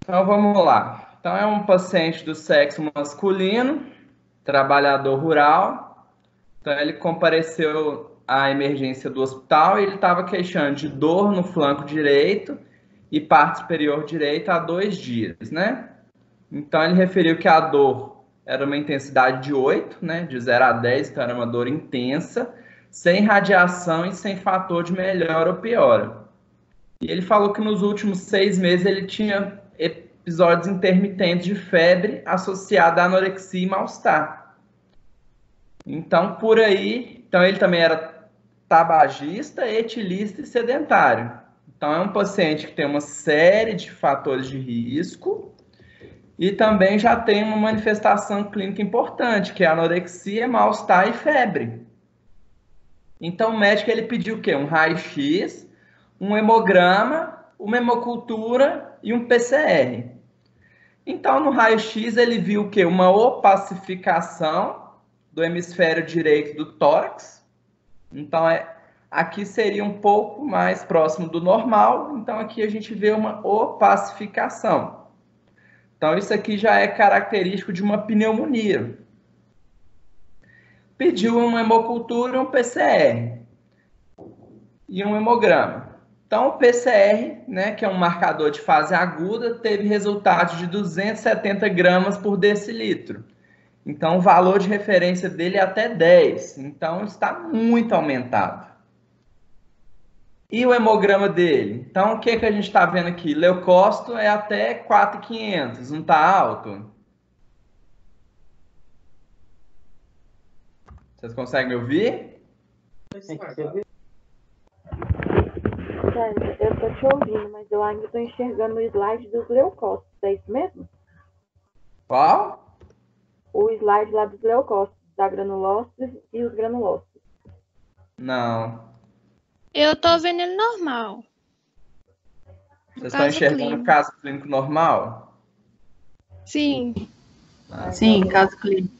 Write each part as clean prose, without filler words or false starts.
Então vamos lá. Então é um paciente do sexo masculino, trabalhador rural. Então ele compareceu à emergência do hospital e ele estava queixando de dor no flanco direito e parte superior direita há 2 dias, né? Então ele referiu que a dor era uma intensidade de 8, né? De 0 a 10, então era uma dor intensa, sem radiação e sem fator de melhora ou piora. E ele falou que nos últimos 6 meses ele tinha episódios intermitentes de febre associada à anorexia e mal-estar. Então, por aí, então ele também era tabagista, etilista e sedentário. Então, é um paciente que tem uma série de fatores de risco e também já tem uma manifestação clínica importante, que é anorexia, mal-estar e febre. Então, o médico ele pediu o quê? Um raio-x, um hemograma, uma hemocultura e um PCR. Então, no raio-x, ele viu o quê? Uma opacificação do hemisfério direito do tórax. Então, aqui seria um pouco mais próximo do normal. Então, aqui a gente vê uma opacificação. Então, isso aqui já é característico de uma pneumonia. Pediu uma hemocultura, um PCR e um hemograma. Então, o PCR, né, que é um marcador de fase aguda, teve resultado de 270 gramas por decilitro. Então, o valor de referência dele é até 10. Então, está muito aumentado. E o hemograma dele? Então, o que a gente está vendo aqui? Leucócito é até 4.500, não está alto? Vocês conseguem me ouvir? Sandra, eu tô te ouvindo, mas eu ainda tô enxergando o slide dos leucócitos, é isso mesmo? Qual? O slide lá dos leucócitos, da granulócitos e os granulócitos. Não. Eu tô vendo ele normal. Vocês estão enxergando o caso clínico normal? Sim. Sim, caso clínico.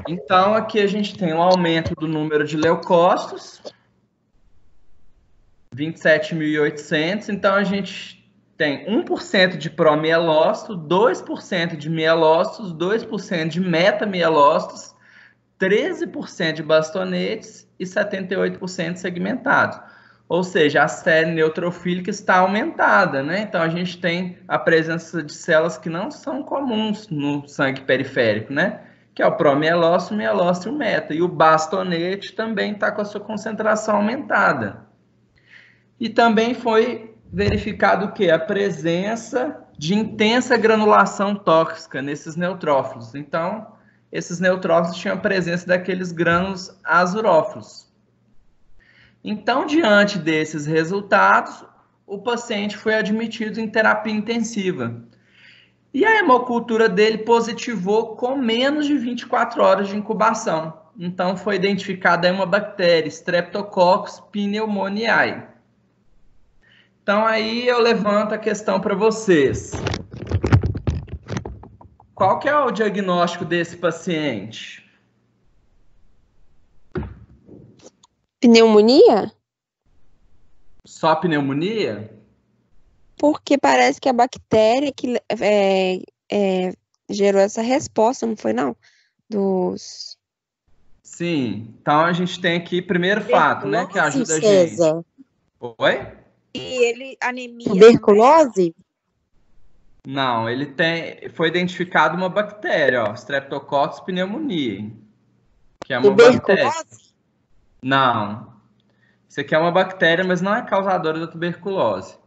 Então, aqui a gente tem um aumento do número de leucócitos, 27.800. Então, a gente tem 1% de promielócito, 2% de mielócitos, 2% de metamielócitos, 13% de bastonetes e 78% segmentados. Ou seja, a série neutrofílica está aumentada, né? Então, a gente tem a presença de células que não são comuns no sangue periférico, né? Que é o promielócito, o mielócito e o meta. E o bastonete também está com a sua concentração aumentada. E também foi verificado o quê? A presença de intensa granulação tóxica nesses neutrófilos. Então, esses neutrófilos tinham a presença daqueles grânulos azurófilos. Então, diante desses resultados, o paciente foi admitido em terapia intensiva. E a hemocultura dele positivou com menos de 24 horas de incubação. Então, foi identificada uma bactéria, Streptococcus pneumoniae. Então, aí eu levanto a questão para vocês. Qual que é o diagnóstico desse paciente? Pneumonia? Só pneumonia? Porque parece que a bactéria que gerou essa resposta, não foi não? Sim. Então a gente tem aqui primeiro fato, né, que ajuda a gente. César. Oi? E ele, anemia Tuberculose? Não, foi identificado uma bactéria, ó, Streptococcus pneumoniae, que é uma bactéria. Tuberculose? Não. Isso aqui é uma bactéria, mas não é causadora da tuberculose.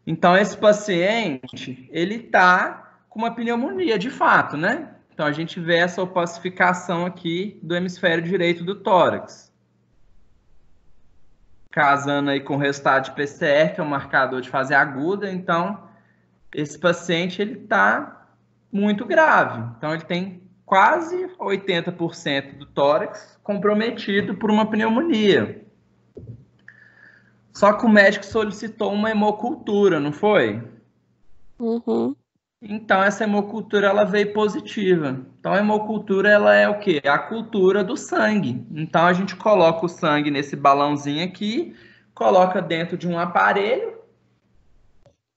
Então, esse paciente, ele está com uma pneumonia, de fato, né? Então, a gente vê essa opacificação aqui do hemisfério direito do tórax. Casando aí com o resultado de PCR, que é um marcador de fase aguda. Então, esse paciente, ele está muito grave. Então, ele tem quase 80% do tórax comprometido por uma pneumonia. Só que o médico solicitou uma hemocultura, não foi? Uhum. Então, essa hemocultura, ela veio positiva. Então, a hemocultura, ela é o quê? A cultura do sangue. Então, a gente coloca o sangue nesse balãozinho aqui, coloca dentro de um aparelho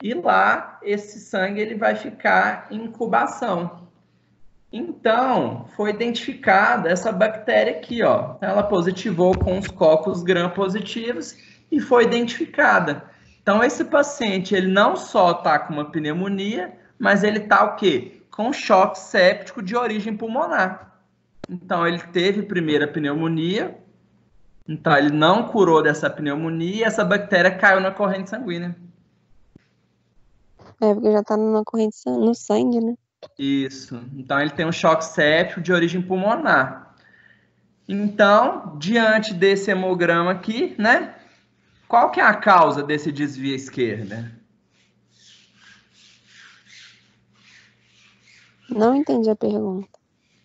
e lá esse sangue ele vai ficar em incubação. Então, foi identificada essa bactéria aqui, ó. Ela positivou com os cocos gram-positivos e foi identificada. Então, esse paciente, ele não só está com uma pneumonia, mas ele está o quê? Com choque séptico de origem pulmonar. Então, ele teve primeiro a pneumonia, então ele não curou dessa pneumonia e essa bactéria caiu na corrente sanguínea. É, porque já tá na corrente no sangue, né? Isso. Então, ele tem um choque séptico de origem pulmonar. Então, diante desse hemograma aqui, né? Qual que é a causa desse desvio à esquerda? Não entendi a pergunta.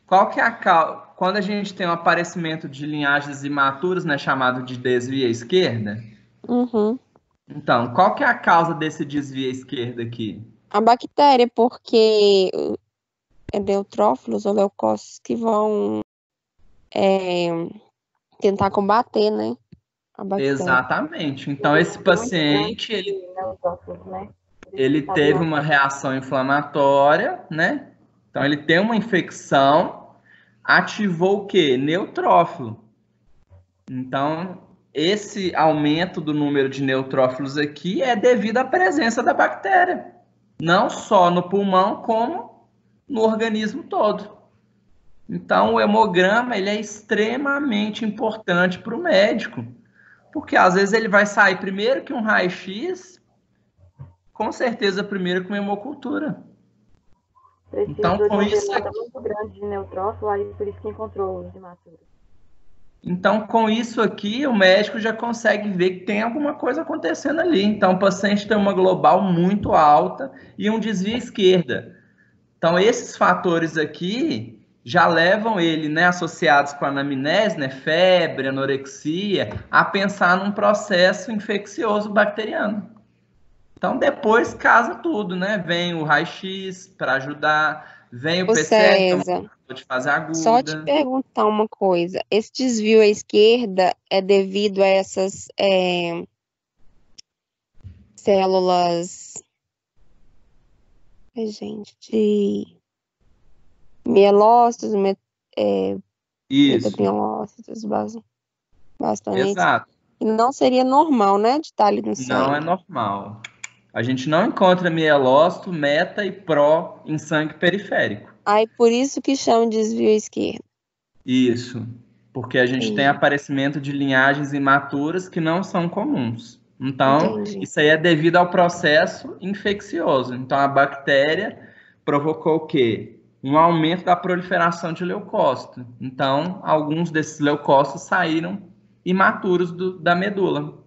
Qual que é a causa? Quando a gente tem um aparecimento de linhagens imaturas, né, chamado de desvio à esquerda, Uhum. então, qual que é a causa desse desvio à esquerda aqui? A bactéria, porque é neutrófilos ou leucócitos que vão tentar combater, né? A bactéria. Exatamente. Então, esse paciente, ele teve uma reação inflamatória, né? Então, ele tem uma infecção, ativou o quê? Neutrófilo. Então, esse aumento do número de neutrófilos aqui é devido à presença da bactéria. Não só no pulmão, como no organismo todo. Então, o hemograma ele é extremamente importante para o médico. Porque, às vezes, ele vai sair primeiro que um raio-x, com certeza primeiro com hemocultura. Então, com isso aqui... muito grande de neutrófilo, aí por isso que encontrou os imaturos. Então, com isso aqui, o médico já consegue ver que tem alguma coisa acontecendo ali. Então, o paciente tem uma global muito alta e um desvio à esquerda. Então, esses fatores aqui já levam ele, né, associados com a anamnese, né, febre, anorexia, a pensar num processo infeccioso bacteriano. Então, depois casa tudo, né? Vem o raio-x para ajudar, vem o PCR, que é uma de fase aguda. Só te perguntar uma coisa. Esse desvio à esquerda é devido a essas células, de mielócitos, metamielócitos, bastonetes. Exato. E não seria normal, né, de estar ali no sangue. Não é normal. A gente não encontra mielócito, meta e pró em sangue periférico. Aí por isso que chama de desvio à esquerda. Isso, porque a gente tem aparecimento de linhagens imaturas que não são comuns. Então, isso aí é devido ao processo infeccioso. Então, a bactéria provocou o quê? Um aumento da proliferação de leucócitos. Então, alguns desses leucócitos saíram imaturos da medula.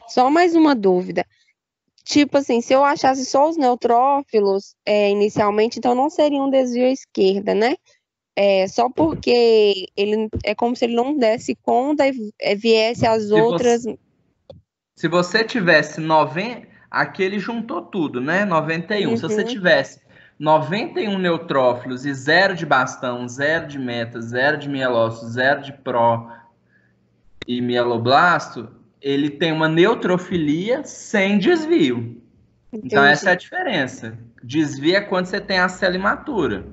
Só mais uma dúvida. Tipo assim, se eu achasse só os neutrófilos inicialmente, então não seria um desvio à esquerda, né? Só porque ele é como se ele não desse conta e viesse as outras. Se você tivesse 90, aqui ele juntou tudo, né? 91. Se você tivesse 91 neutrófilos e 0 de bastão, 0 de meta, 0 de mielócito, 0 de pró e mieloblasto, ele tem uma neutrofilia sem desvio. Entendi. Então, essa é a diferença. Desvio é quando você tem a célula imatura.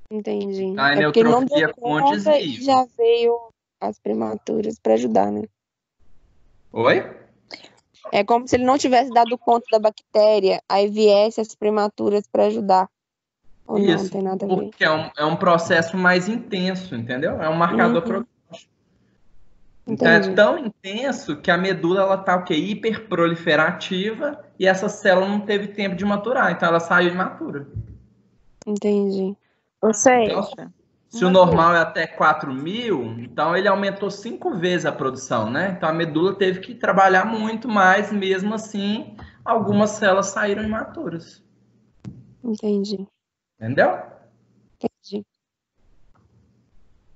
Entendi. Então, a neutrofilia com desvio. Já veio as prematuras para ajudar, né? Oi? É como se ele não tivesse dado conta da bactéria, aí viesse as prematuras para ajudar. Ou isso, não tem nada a ver. Porque é um processo mais intenso, entendeu? É um marcador prognóstico. Então, é tão intenso que a medula ela tá o quê? Hiperproliferativa e essa célula não teve tempo de maturar, então ela saiu imatura. Entendi. Ou seja, então, se o normal é até 4.000, então ele aumentou 5 vezes a produção, né? Então a medula teve que trabalhar muito mais, mesmo assim, algumas células saíram imaturas. Entendi. Entendeu? Entendi.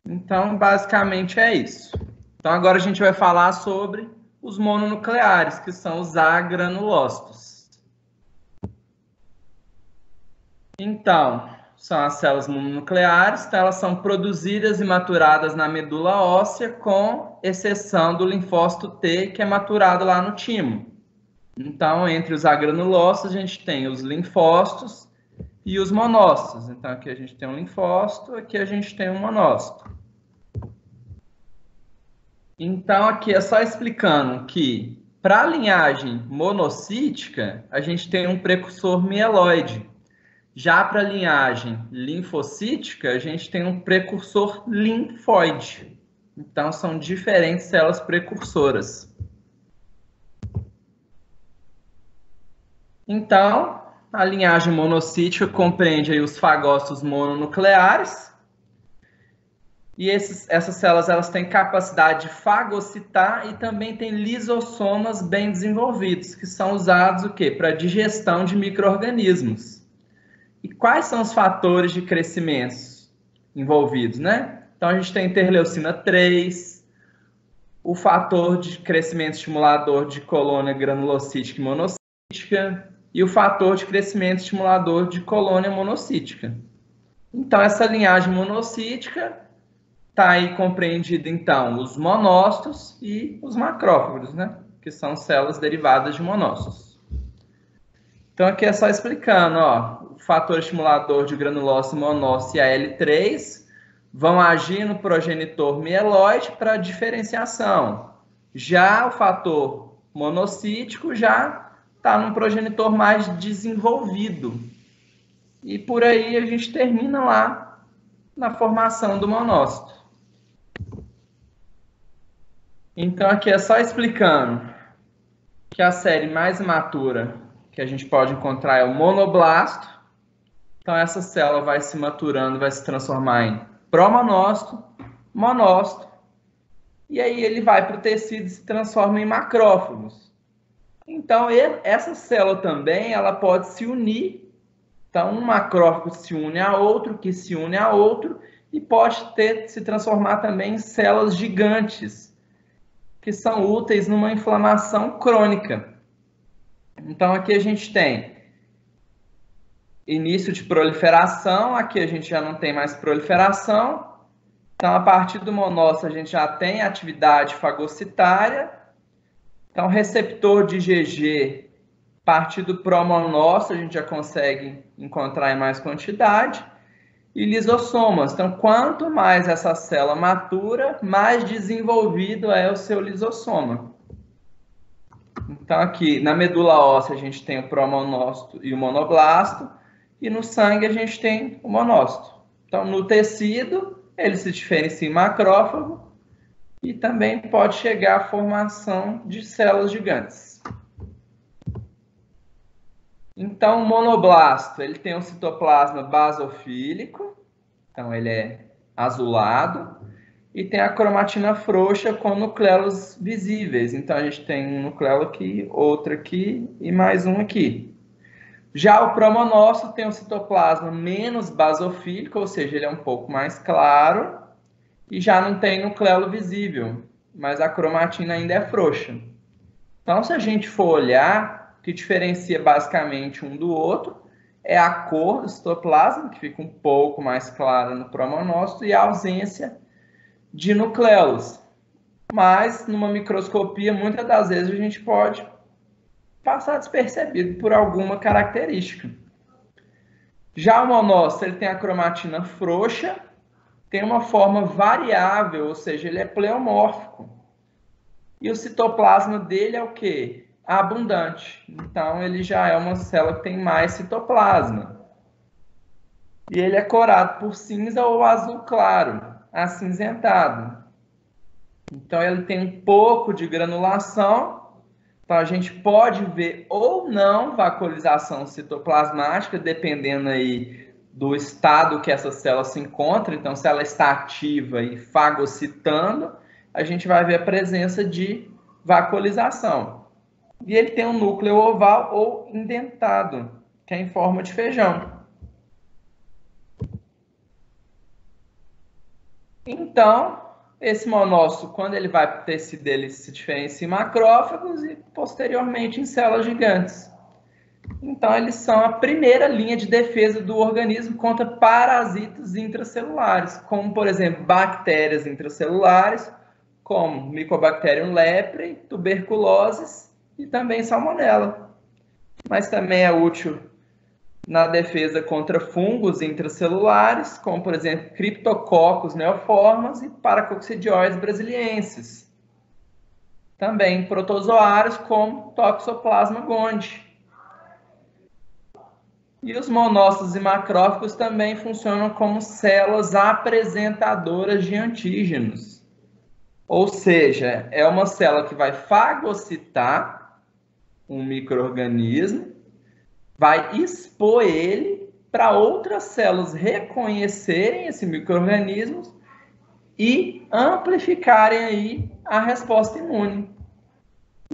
Então, basicamente é isso. Então, agora a gente vai falar sobre os mononucleares, que são os agranulócitos. Então, são as células mononucleares, então elas são produzidas e maturadas na medula óssea, com exceção do linfócito T, que é maturado lá no timo. Então, entre os agranulócitos, a gente tem os linfócitos e os monócitos. Então, aqui a gente tem um linfócito, aqui a gente tem um monócito. Então, aqui é só explicando que, para a linhagem monocítica, a gente tem um precursor mieloide. Já para a linhagem linfocítica, a gente tem um precursor linfóide. Então, são diferentes células precursoras. Então, a linhagem monocítica compreende aí os fagócitos mononucleares. E essas células elas têm capacidade de fagocitar e também têm lisossomas bem desenvolvidos, que são usados o quê? Para digestão de micro-organismos. E quais são os fatores de crescimento envolvidos, né? Então, a gente tem interleucina 3, o fator de crescimento estimulador de colônia granulocítica e monocítica e o fator de crescimento estimulador de colônia monocítica. Então, essa linhagem monocítica está aí compreendida, então, os monócitos e os macrófagos, né? Que são células derivadas de monócitos. Então, aqui é só explicando, ó, o fator estimulador de granulócito, monócito e a L3 vão agir no progenitor mieloide para diferenciação. Já o fator monocítico já está num progenitor mais desenvolvido. E por aí a gente termina lá na formação do monócito. Então, aqui é só explicando que a série mais imatura que a gente pode encontrar é o monoblasto. Então, essa célula vai se maturando, vai se transformar em promonócito, monócito, e aí ele vai para o tecido e se transforma em macrófagos. Então, essa célula também ela pode se unir. Então, um macrófago se une a outro, que se une a outro, e pode se transformar também em células gigantes, que são úteis numa inflamação crônica. Então, aqui a gente tem início de proliferação, aqui a gente já não tem mais proliferação. Então, a partir do monócito, a gente já tem atividade fagocitária. Então, receptor de IgG, a partir do promonócito, a gente já consegue encontrar em mais quantidade. E lisossomas. Então, quanto mais essa célula matura, mais desenvolvido é o seu lisossoma. Então, aqui na medula óssea, a gente tem o promonócito e o monoblasto. E no sangue, a gente tem o monócito. Então, no tecido, ele se diferencia em macrófago e também pode chegar à formação de células gigantes. Então, o monoblasto, ele tem um citoplasma basofílico, então ele é azulado, e tem a cromatina frouxa com nucleolos visíveis. Então, a gente tem um nucleolo aqui, outro aqui e mais um aqui. Já o promonócito tem um citoplasma menos basofílico, ou seja, ele é um pouco mais claro, e já não tem nucleolo visível, mas a cromatina ainda é frouxa. Então, se a gente for olhar, o que diferencia basicamente um do outro é a cor do citoplasma, que fica um pouco mais clara no promonócito, e a ausência de nucleolos. Mas, numa microscopia, muitas das vezes a gente pode passar despercebido por alguma característica. Já o monócito, ele tem a cromatina frouxa, tem uma forma variável, ou seja, ele é pleomórfico. E o citoplasma dele é o quê? Abundante. Então, ele já é uma célula que tem mais citoplasma. E ele é corado por cinza ou azul claro, acinzentado. Então, ele tem um pouco de granulação. Então, a gente pode ver ou não vacuolização citoplasmática, dependendo aí do estado que essa célula se encontra. Então, se ela está ativa e fagocitando, a gente vai ver a presença de vacuolização. E ele tem um núcleo oval ou indentado, que é em forma de feijão. Então, esse monócito, quando ele vai para o tecido dele, se diferencia em macrófagos e, posteriormente, em células gigantes. Então, eles são a primeira linha de defesa do organismo contra parasitas intracelulares, como, por exemplo, bactérias intracelulares, como Mycobacterium leprae, tuberculoses e também salmonela. Mas também é útil na defesa contra fungos intracelulares, como, por exemplo, Cryptococcus neoformas e Paracoccidioides brasiliensis. Também protozoários como Toxoplasma gondii. E os monócitos e macrófagos também funcionam como células apresentadoras de antígenos. Ou seja, é uma célula que vai fagocitar um micro-organismo, vai expor ele para outras células reconhecerem esse micro-organismo e amplificarem aí a resposta imune.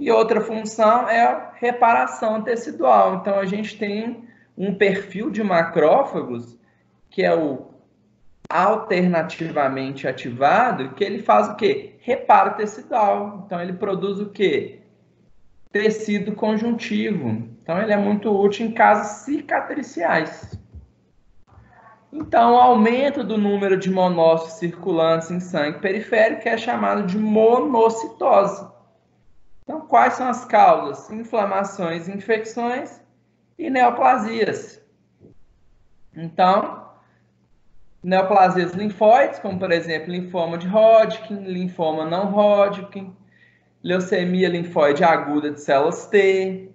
E outra função é a reparação tecidual. Então, a gente tem um perfil de macrófagos, que é o alternativamente ativado, que ele faz o quê? Reparo tecidual. Então, ele produz o quê? Tecido conjuntivo. Então, ele é muito útil em casos cicatriciais. Então, o aumento do número de monócitos circulantes em sangue periférico é chamado de monocitose. Então, quais são as causas? Inflamações, infecções e neoplasias. Então, neoplasias linfóides, como, por exemplo, linfoma de Hodgkin, linfoma não Hodgkin, leucemia linfóide aguda de células T.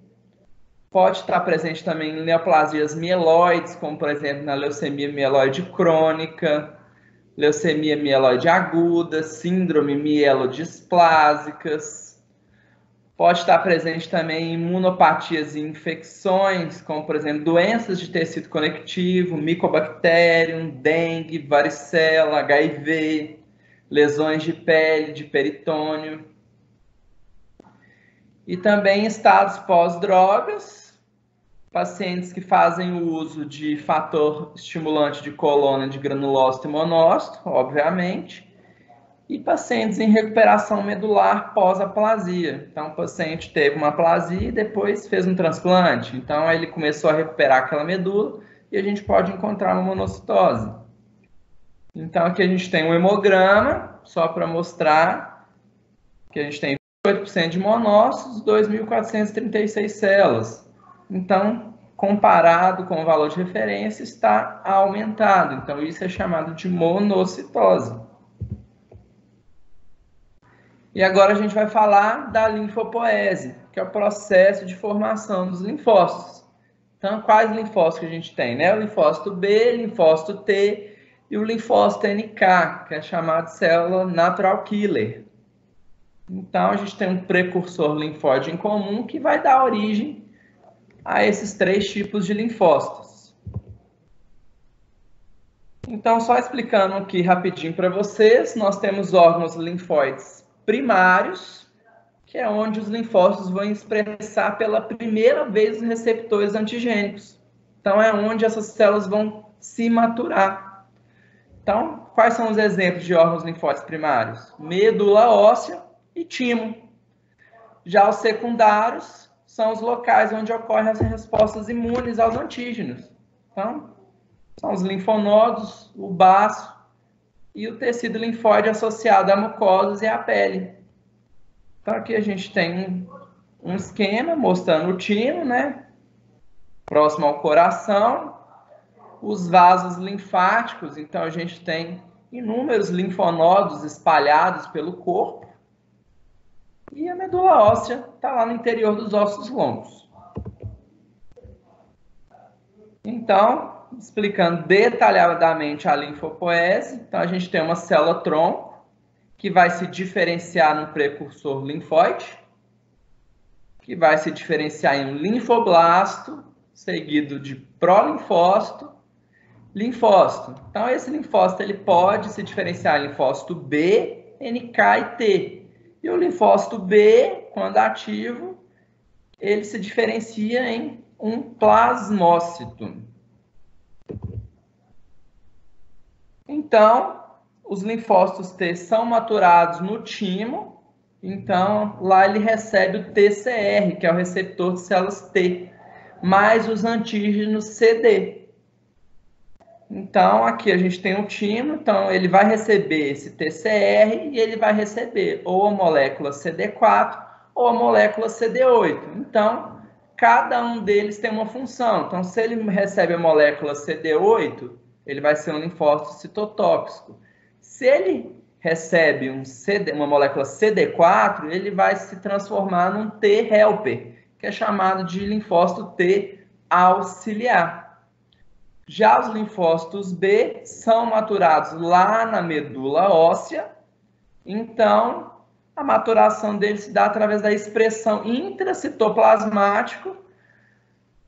Pode estar presente também em neoplasias mieloides, como, por exemplo, na leucemia mieloide crônica, leucemia mieloide aguda, síndrome mielodisplásicas. Pode estar presente também em imunopatias e infecções, como, por exemplo, doenças de tecido conectivo, Mycobacterium, dengue, varicela, HIV, lesões de pele, de peritônio. E também em estados pós-drogas, pacientes que fazem o uso de fator estimulante de colônia de granulócito e monócito, obviamente, e pacientes em recuperação medular pós-aplasia. Então, o paciente teve uma aplasia e depois fez um transplante. Então, ele começou a recuperar aquela medula e a gente pode encontrar uma monocitose. Então, aqui a gente tem um hemograma, só para mostrar que a gente tem 28% de monócitos, 2.436 células. Então, comparado com o valor de referência, está aumentado. Então, isso é chamado de monocitose. E agora a gente vai falar da linfopoese, que é o processo de formação dos linfócitos. Então, quais linfócitos que a gente tem? Né? O linfócito B, linfócito T e o linfócito NK, que é chamado de célula natural killer. Então, a gente tem um precursor linfóide em comum que vai dar origem a esses três tipos de linfócitos. Então, só explicando aqui rapidinho para vocês, nós temos órgãos linfóides primários, que é onde os linfócitos vão expressar pela primeira vez os receptores antigênicos. Então, é onde essas células vão se maturar. Então, quais são os exemplos de órgãos linfóides primários? Medula óssea e timo. Já os secundários são os locais onde ocorrem as respostas imunes aos antígenos. Então, são os linfonodos, o baço e o tecido linfóide associado a mucosas e à pele. Então, aqui a gente tem um esquema mostrando o timo, né? Próximo ao coração. Os vasos linfáticos, então a gente tem inúmeros linfonodos espalhados pelo corpo. E a medula óssea está lá no interior dos ossos longos. Então, explicando detalhadamente a linfopoese, então a gente tem uma célula-tronco que vai se diferenciar no precursor linfóide, que vai se diferenciar em um linfoblasto, seguido de prolinfócito, linfócito. Então, esse linfócito ele pode se diferenciar em linfócito B, NK e T. E o linfócito B, quando ativo, ele se diferencia em um plasmócito. Então, os linfócitos T são maturados no timo. Então, lá ele recebe o TCR, que é o receptor de células T, mais os antígenos CD. Então, aqui a gente tem o timo, então ele vai receber esse TCR e ele vai receber ou a molécula CD4 ou a molécula CD8. Então, cada um deles tem uma função. Então, se ele recebe a molécula CD8, ele vai ser um linfócito citotóxico. Se ele recebe uma molécula CD4, ele vai se transformar num T helper, que é chamado de linfócito T auxiliar. Já os linfócitos B são maturados lá na medula óssea, então a maturação deles se dá através da expressão intracitoplasmático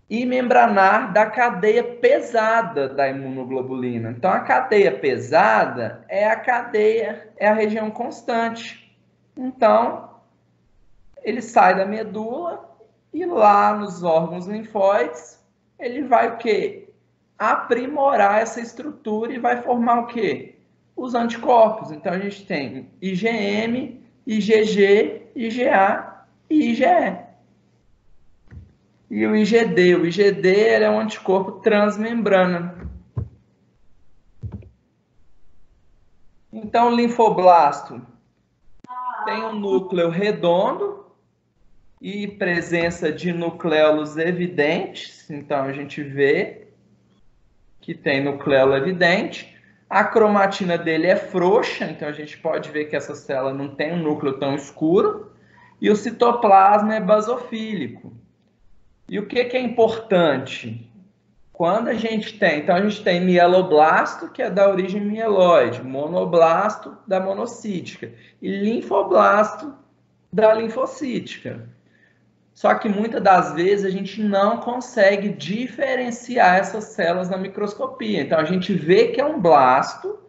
e membranar da cadeia pesada da imunoglobulina. Então, a cadeia pesada é a região constante. Então, ele sai da medula e lá nos órgãos linfóides, ele vai o quê? Aprimorar essa estrutura e vai formar o quê? Os anticorpos. Então, a gente tem IgM, IgG, IgA e IgE. E o IgD. O IgD é um anticorpo transmembrana. Então, o linfoblasto tem um núcleo redondo e presença de nucleolos evidentes. Então, a gente vê que tem nucleolo evidente. A cromatina dele é frouxa, então a gente pode ver que essa célula não tem um núcleo tão escuro. E o citoplasma é basofílico. E o que é importante? Quando a gente tem... Então, a gente tem mieloblasto, que é da origem mieloide, monoblasto, da monocítica, e linfoblasto, da linfocítica. Só que, muitas das vezes, a gente não consegue diferenciar essas células na microscopia. Então, a gente vê que é um blasto,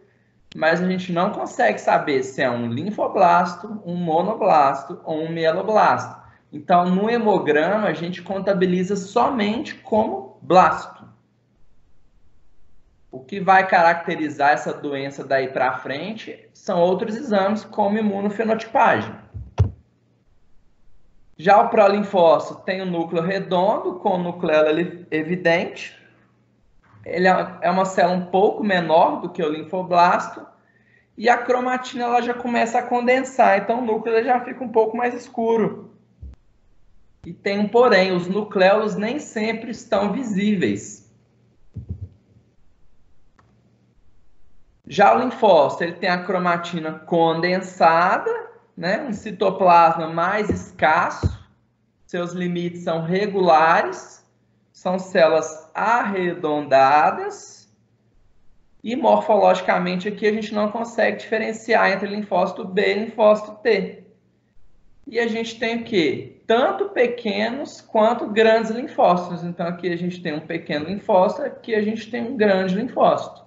mas a gente não consegue saber se é um linfoblasto, um monoblasto ou um mieloblasto. Então, no hemograma, a gente contabiliza somente como blasto. O que vai caracterizar essa doença daí para frente são outros exames, como imunofenotipagem. Já o prolinfócito tem um núcleo redondo, com nucleolo evidente. Ele é uma célula um pouco menor do que o linfoblasto. E a cromatina ela já começa a condensar, então o núcleo já fica um pouco mais escuro. E tem um porém, os nucleolos nem sempre estão visíveis. Já o linfócito, ele tem a cromatina condensada, né? Um citoplasma mais escasso, seus limites são regulares, são células arredondadas, e morfologicamente aqui a gente não consegue diferenciar entre linfócito B e linfócito T. E a gente tem o quê? Tanto pequenos quanto grandes linfócitos. Então, aqui a gente tem um pequeno linfócito, aqui a gente tem um grande linfócito.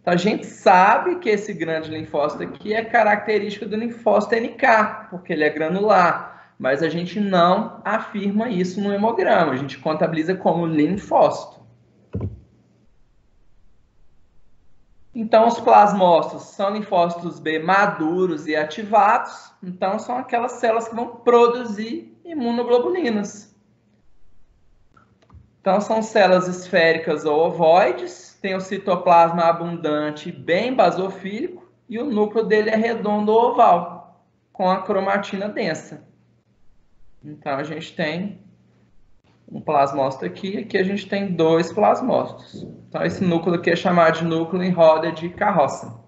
Então, a gente sabe que esse grande linfócito aqui é característico do linfócito NK, porque ele é granular. Mas a gente não afirma isso no hemograma. A gente contabiliza como linfócito. Então, os plasmócitos são linfócitos B maduros e ativados. Então, são aquelas células que vão produzir imunoglobulinas. Então, são células esféricas ou ovoides, tem o citoplasma abundante bem basofílico e o núcleo dele é redondo ou oval, com a cromatina densa. Então, a gente tem um plasmócito aqui, aqui a gente tem dois plasmócitos. Então, esse núcleo aqui é chamado de núcleo em roda de carroça.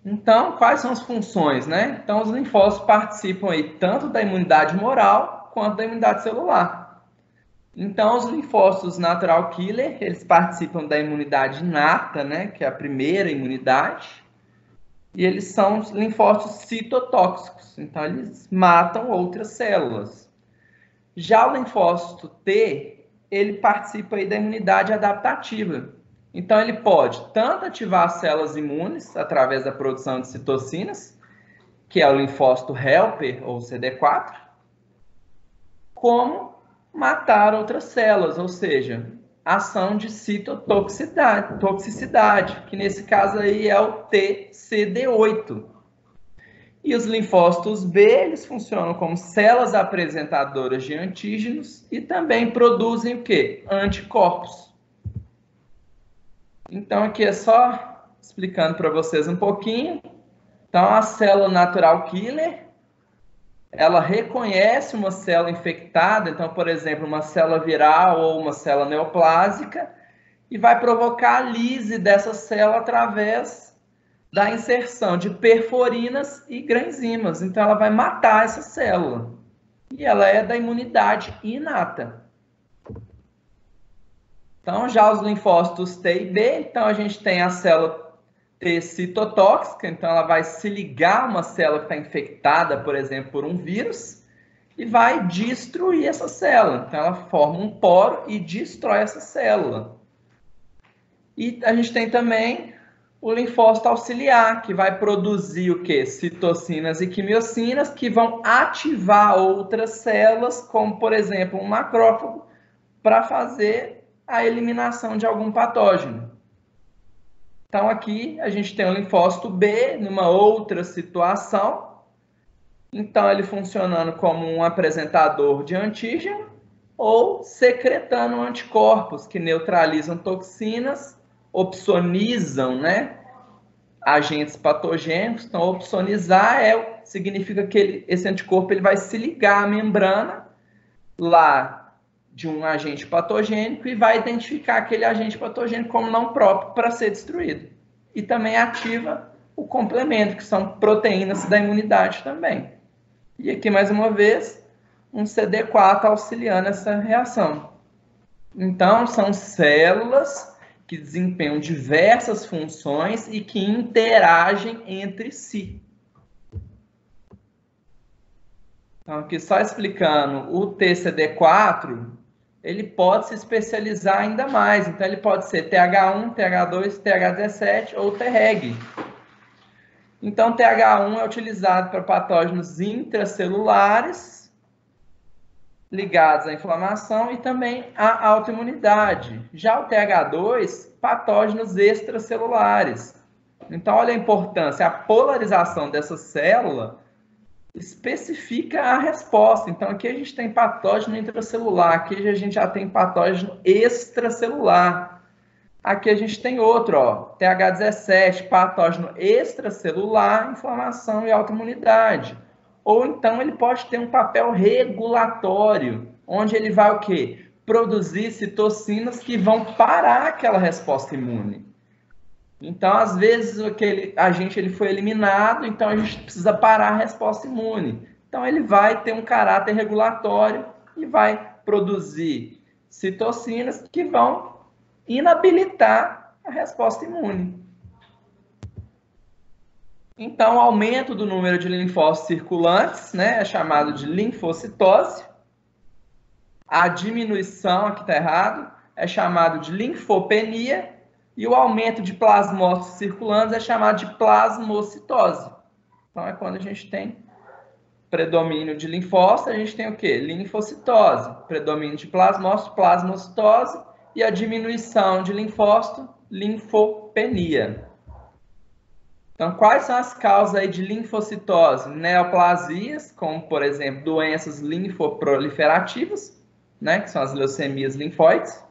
Então, quais são as funções, né? Então, os linfócitos participam aí tanto da imunidade humoral quanto da imunidade celular. Então, os linfócitos natural killer, eles participam da imunidade inata, né? Que é a primeira imunidade. E eles são linfócitos citotóxicos. Então, eles matam outras células. Já o linfócito T, ele participa aí da imunidade adaptativa. Então, ele pode tanto ativar as células imunes através da produção de citocinas, que é o linfócito helper, ou CD4, como matar outras células, ou seja, ação de citotoxicidade, que nesse caso aí é o TCD8. E os linfócitos B, eles funcionam como células apresentadoras de antígenos e também produzem o quê? Anticorpos. Então, aqui é só explicando para vocês um pouquinho. Então, a célula natural killer, ela reconhece uma célula infectada, então, por exemplo, uma célula viral ou uma célula neoplásica, e vai provocar a lise dessa célula através da inserção de perforinas e granzimas. Então, ela vai matar essa célula. E ela é da imunidade inata. Então, já os linfócitos T e B, então a gente tem a célula T citotóxica, então ela vai se ligar a uma célula que está infectada, por exemplo, por um vírus, e vai destruir essa célula. Então, ela forma um poro e destrói essa célula. E a gente tem também o linfócito auxiliar, que vai produzir o quê? Citocinas e quimiocinas, que vão ativar outras células, como, por exemplo, um macrófago, para fazer a eliminação de algum patógeno. Então, aqui a gente tem o linfócito B, numa outra situação. Então, ele funcionando como um apresentador de antígeno ou secretando anticorpos que neutralizam toxinas, opsonizam, né, agentes patogênicos. Então, opsonizar significa que esse anticorpo ele vai se ligar à membrana lá de um agente patogênico e vai identificar aquele agente patogênico como não próprio para ser destruído. E também ativa o complemento, que são proteínas da imunidade também. E aqui, mais uma vez, um CD4 auxiliando essa reação. Então, são células que desempenham diversas funções e que interagem entre si. Então, aqui só explicando, o TCD4, ele pode se especializar ainda mais. Então, ele pode ser TH1, TH2, TH17 ou Treg. Então, TH1 é utilizado para patógenos intracelulares, ligados à inflamação e também à autoimunidade. Já o TH2, patógenos extracelulares. Então, olha a importância, a polarização dessa célula especifica a resposta. Então, aqui a gente tem patógeno intracelular, aqui a gente já tem patógeno extracelular. Aqui a gente tem outro, ó, TH17, patógeno extracelular, inflamação e autoimunidade. Ou então ele pode ter um papel regulatório, onde ele vai o quê? Produzir citocinas que vão parar aquela resposta imune. Então, às vezes, aquele agente ele foi eliminado, então a gente precisa parar a resposta imune. Então, ele vai ter um caráter regulatório e vai produzir citocinas que vão inabilitar a resposta imune. Então, o aumento do número de linfócitos circulantes, né, é chamado de linfocitose. A diminuição, aqui está errado, é chamado de linfopenia. E o aumento de plasmócitos circulantes é chamado de plasmocitose. Então, é quando a gente tem predomínio de linfócitos, a gente tem o quê? Linfocitose. Predomínio de plasmócitos, plasmocitose. E a diminuição de linfócito, linfopenia. Então, quais são as causas aí de linfocitose? Neoplasias, como, por exemplo, doenças linfoproliferativas, né, que são as leucemias linfóides.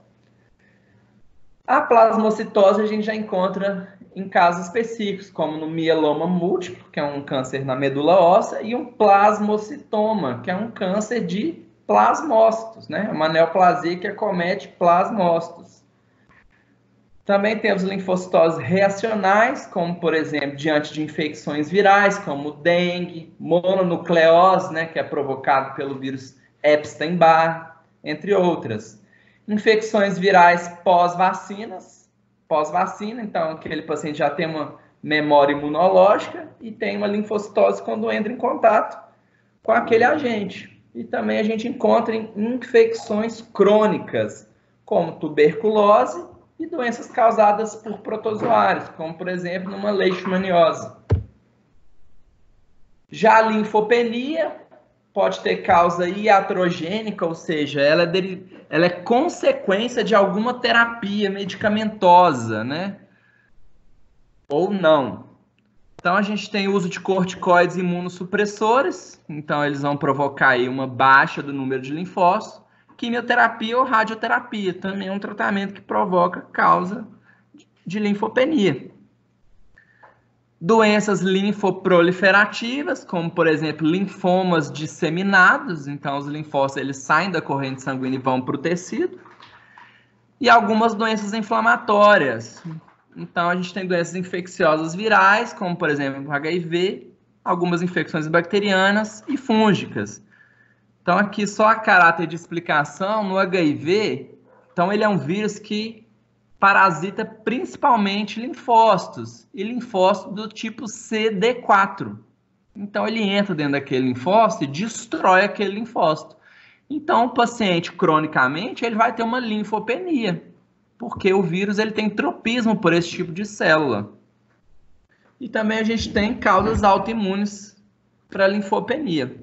A plasmocitose a gente já encontra em casos específicos, como no mieloma múltiplo, que é um câncer na medula óssea, e um plasmocitoma, que é um câncer de plasmócitos, né? Uma neoplasia que acomete plasmócitos. Também temos linfocitoses reacionais, como, por exemplo, diante de infecções virais, como dengue, mononucleose, né, que é provocado pelo vírus Epstein-Barr, entre outras. Infecções virais pós-vacina, então aquele paciente já tem uma memória imunológica e tem uma linfocitose quando entra em contato com aquele agente. E também a gente encontra em infecções crônicas, como tuberculose e doenças causadas por protozoários, como, por exemplo, numa leishmaniose. Já a linfopenia pode ter causa iatrogênica, ou seja, ela é consequência de alguma terapia medicamentosa, né? Ou não. Então, a gente tem o uso de corticoides imunossupressores, então eles vão provocar aí uma baixa do número de linfócitos. Quimioterapia ou radioterapia, também é um tratamento que provoca causa de linfopenia. Doenças linfoproliferativas, como, por exemplo, linfomas disseminados. Então, os linfócitos eles saem da corrente sanguínea e vão para o tecido. E algumas doenças inflamatórias. Então, a gente tem doenças infecciosas virais, como, por exemplo, o HIV, algumas infecções bacterianas e fúngicas. Então, aqui só a caráter de explicação, no HIV, então ele é um vírus que parasita principalmente linfócitos, e linfócitos do tipo CD4. Então, ele entra dentro daquele linfócito e destrói aquele linfócito. Então, o paciente, cronicamente, ele vai ter uma linfopenia, porque o vírus ele tem tropismo por esse tipo de célula. E também a gente tem causas autoimunes para linfopenia.